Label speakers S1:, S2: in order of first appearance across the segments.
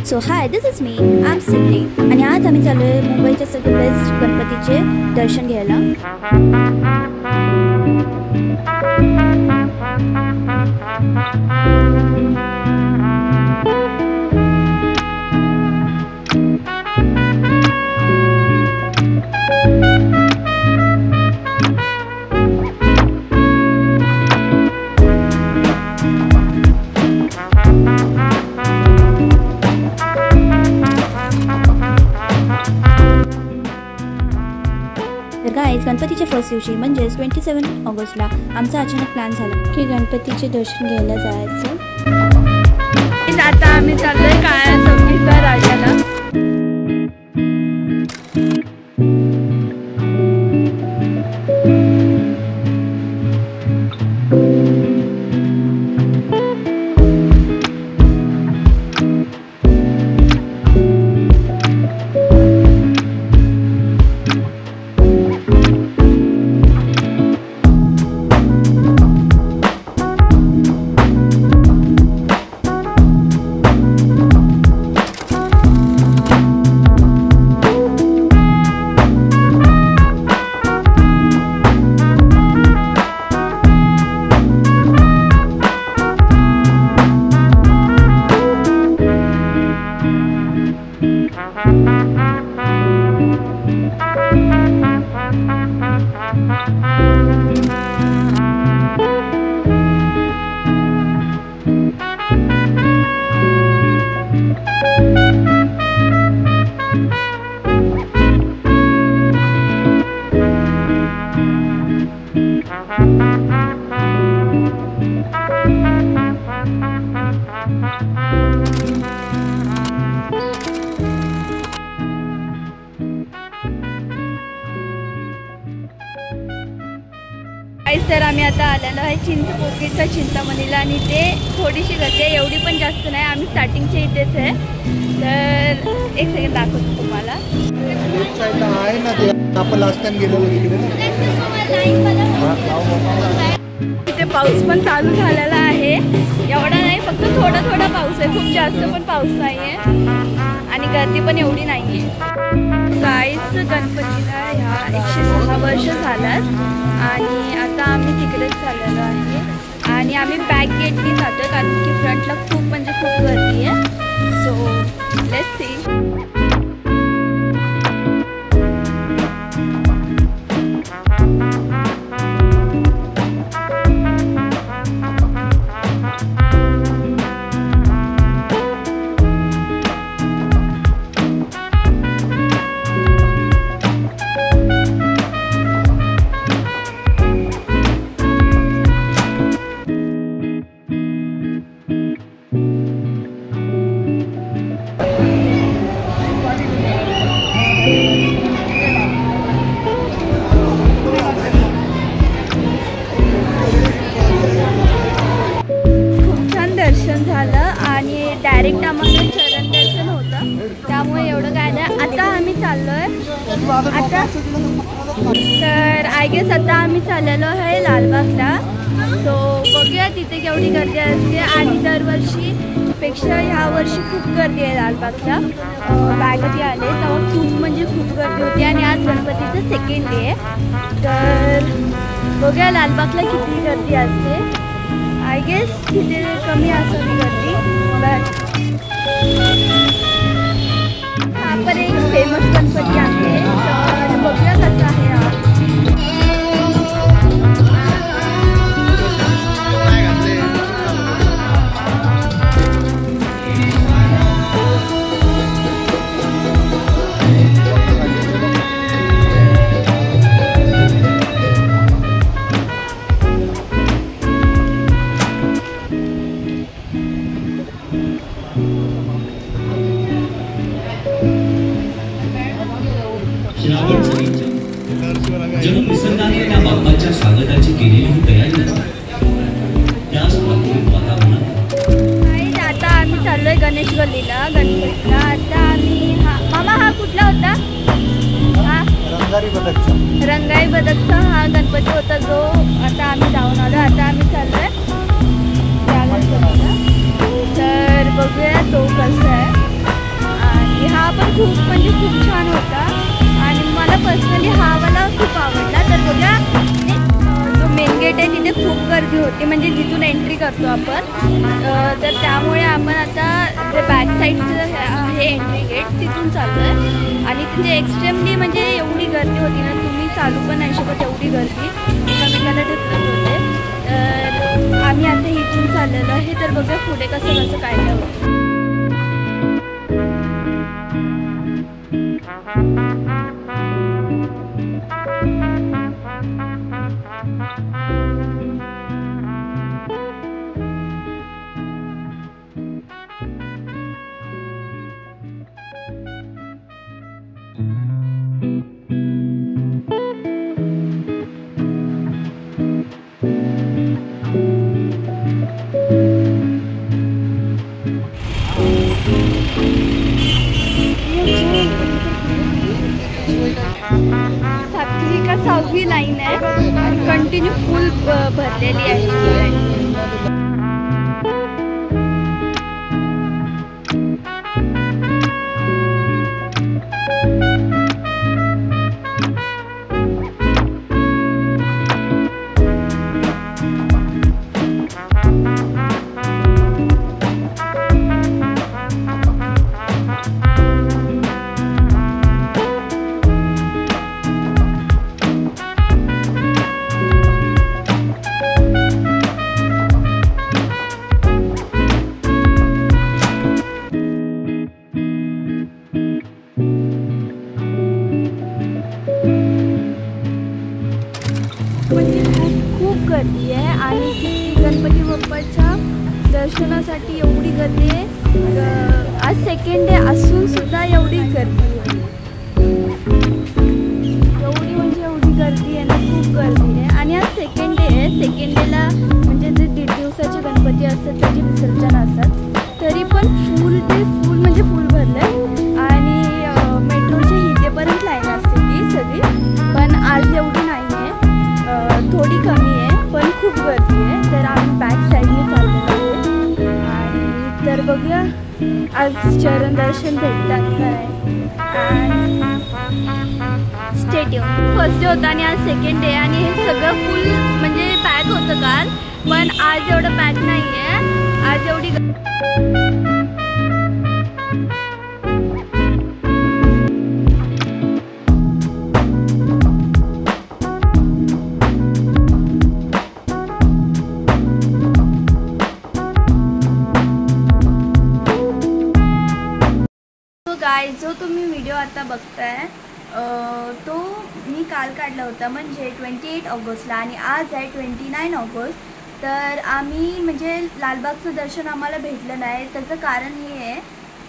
S1: So hi, this is me, I am Siddhi आणि आज आम्ही चालू आहे मुंबईच्या सगळ्यात बेस्ट गणपतीचे दर्शन घ्यायला. गाईज, गणपतीच्या फर्स्ट दिवशी म्हणजेच 27 ऑगस्टला आमचा अचानक प्लॅन झाला की गणपतीचे दर्शन घ्यायला जायचं.
S2: आता आम्ही चाललोय काळ्या चौकीचा राजाला. तर आम्ही आता आलेलो आहे चिंचपोकळीच्या चिंतामणीला आणि ते थोडीशी गर्दी आहे, एवढी पण जास्त नाही. आम्ही स्टार्टिंगच्या इथेच आहे, तर एक सेकंड दाखवतो तुम्हाला. इथे पाऊस पण चालू झालेला आहे, एवढा नाही, फक्त थोडा थोडा पाऊस आहे, खूप जास्त पण पाऊस नाही आहे आणि गर्दी पण एवढी नाही आहे. गाईच गणपतीला ह्या 106 वर्ष झाल्यात आणि आता आम्ही तिकडेच चाललेलो आहे आणि आम्ही बॅक गेटनी जातो कारण की फ्रंटला खूप म्हणजे खूप गर्दी आहे. So let's see. डायरेक्ट आम्हाला चरण दर्शन होतं, त्यामुळे एवढं काय नाही. आता आम्ही चाललोय आता, तर आय गेस आता आम्ही चाललेलो आहे लालबागला. सो बघूया तिथे केवढी गर्दी असते आणि दरवर्षीपेक्षा ह्या वर्षी खूप गर्दी आहे लालबागला. बॅगती आले तेव्हा खूप म्हणजे खूप गर्दी होती आणि आज गणपतीचं सेकंड डे आहे, तर बघूया लालबागला किती गर्दी असते. आय गेस तिथे कमी असावी गर्दी, बट हा पण एक फेमस गणपती आहे, तर बघूया कसं आहे हा.
S3: जणू निसर्गाने त्या बाप्पाच्या स्वागताची केलेली ही तयारी त्याच वातावरणात.
S2: आता आम्ही चाललोय गणेश गल्लीला गणपतीला. आता आम्ही मामा हा कुठला होता? हा रंगाई बदकचा हा गणपती होता जो आता आम्ही जाऊन आलो. आता आम्ही चाललोय त्या गणपतीला, तर बघूया तो कसा आहे. खूप छान होता आणि मला पर्सनली हा वाला खूप आवडला. तर बघा जो मेन गेट आहे तिथे खूप गर्दी होती, म्हणजे जिथून एंट्री करतो आपण. तर त्यामुळे आपण आता जे बॅक साईडचं आहे एंट्री गेट तिथून चाललो आहे. आणि तिथे एक्स्ट्रीमली म्हणजे एवढी गर्दी होती ना, तुम्ही चालू पण नाही शकत एवढी गर्दी, एकामेकाला ढकलत होते. तर आम्ही आता इथून चाललेलो आहे. तर बघा पुढे कसं कसं काय काय होतं. सातवी का 6वी लाईन आहे आणि कंटिन्यू फुल भरलेली आहे ही लाईन. खूप गर्दी आहे आणि गणपती बाप्पाच्या दर्शनासाठी एवढी गर्दी आहे. आज सेकंड डे असून सुद्धा एवढी गर्दी आहे, एवढी म्हणजे एवढी गर्दी आहे ना, खूप गर्दी आहे. आणि आज सेकंड डे आहे. सेकंड डेला म्हणजे जे 1.5 दिवसाचे गणपती असतात त्याचे विसर्जन असतात, तरी पण फुल ते फुल म्हणजे फुल भरलं आहे. आणि मेट्रोच्या इथेपर्यंत लाईन असते ती सगळी, पण आज एवढी नाही आहे, थोडी कमी आहे, पण खूप गर्दी आहे. तर आम्ही बॅक साईडने चाललेलो आहे. आणि तर बघूया आज चरण दर्शन भेटतात काय. आणि स्टेट येऊन फर्स्ट डे होता आणि आज सेकंड डे आणि हे सगळं फुल म्हणजे पॅक होतं काल, पण आज एवढं पॅक नाही आहे. आज एवढी जो तुम्ही व्हिडिओ आता बघताय तो मी काल काढला होता, म्हणजे 28 ऑगस्टला आणि आज आहे 29 ऑगस्ट. तर आम्ही म्हणजे लालबागचं दर्शन आम्हाला भेटलं नाही. त्याचं कारण हे आहे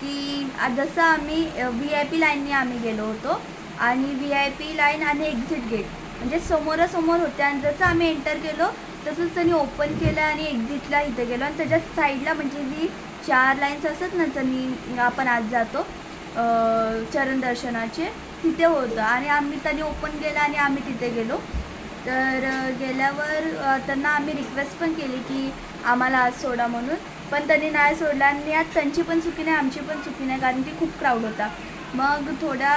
S2: की जसं आम्ही VIP लाईनने आम्ही गेलो होतो आणि VIP लाईन आणि एक्झिट गेट म्हणजे समोरासमोर होते. आणि जसं आम्ही एंटर केलो तसंच त्यांनी ओपन केलं आणि एक्झिटला इथे गेलो. आणि त्याच्या साईडला म्हणजे जी 4 लाईन्स असतात ना, त्यांनी आपण आज जातो चरण दर्शनाचे, तिथे होतं. आणि आम्ही त्यांनी ओपन केलं आणि आम्ही तिथे गेलो. तर गेल्यावर त्यांना आम्ही रिक्वेस्ट पण केली की आम्हाला आज सोडा म्हणून, पण त्यांनी नाही सोडला. आणि आज त्यांची पण चुकी नाही, आमची पण चुकी नाही, कारण की खूप क्राऊड होता. मग थोड्या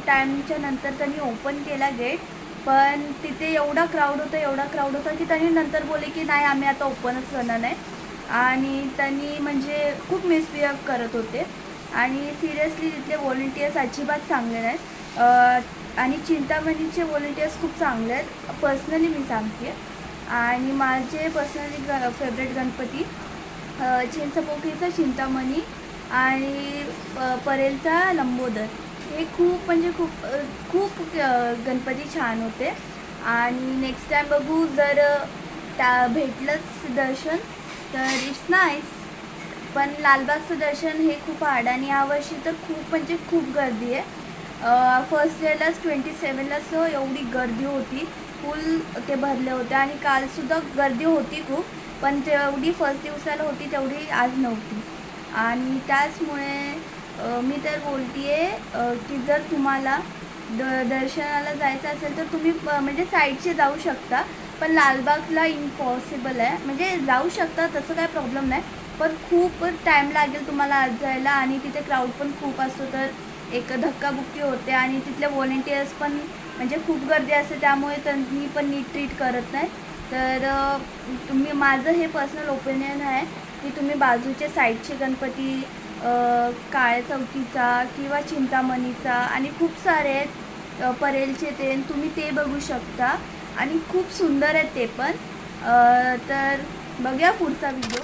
S2: टाईमच्या नंतर त्यांनी ओपन केला गेट, पण तिथे एवढा क्राऊड होता की त्यांनी नंतर बोलले की नाही आम्ही आता ओपनच करणार नाही. आणि त्यांनी म्हणजे खूप मिसबिहेव करत होते. आणि सिरियसली तिथले व्हॉलंटियर्स अजिबात चांगले नाहीत. आणि चिंतामणीचे व्हॉलंटियर्स खूप चांगले आहेत, पर्सनली मी सांगते. आणि माझे पर्सनली फेवरेट गणपती चिंचपोकळीचा चिंतामणी आणि परेलचा लंबोदर, हे खूप म्हणजे खूप गणपती छान होते. आणि नेक्स्ट टाईम बघू, जर त्या भेटलंच दर्शन तर इट्स नाईस. पण लालबागचं दर्शन हे खूप हार्ड. आणि यावर्षी तर खूप गर्दी आहे. फर्स्ट डेलाच 27लाच एवढी गर्दी होती, फुल ते भरले होते. आणि कालसुद्धा गर्दी होती खूप, पण तेवढी फर्स्ट दिवसाला होती तेवढी आज नव्हती. आणि त्याचमुळे मी तर बोलते आहे की जर तुम्हाला दर्शनाला जायचं असेल तर तुम्ही म्हणजे साईडचे जाऊ शकता, पण लालबागला इम्पॉसिबल आहे. म्हणजे जाऊ शकता, तसं काय प्रॉब्लेम नाही, पण खूप टाईम लागेल तुम्हाला आज जायला. आणि तिथे क्राऊड पण खूप असतो, तर एक धक्काबुक्की होते आणि तिथले व्हॉलेंटियर्स पण म्हणजे खूप गर्दी असते, त्यामुळे त्यांनी पण नीट ट्रीट करत नाही. तर माझं हे पर्सनल ओपिनियन आहे की तुम्ही बाजूचे साईडचे गणपती काळ्या चौकीचा किंवा चिंतामणीचा आणि खूप सारे आहेत परेलचे तुम्ही ते बघू शकता आणि खूप सुंदर आहेत ते पण. तर बघूया पुढचा video.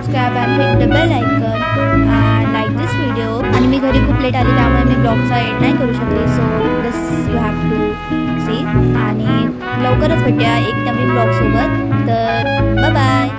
S1: Subscribe and hit the bell icon and like this video. आणि मी घरी खूप लेट आली त्यामुळे मी ब्लॉगचा एंड नाही करू शकले. So this you have to see. आणि लवकरच भेटूया एक नवीन ब्लॉगसोबत. तर बाय बाय.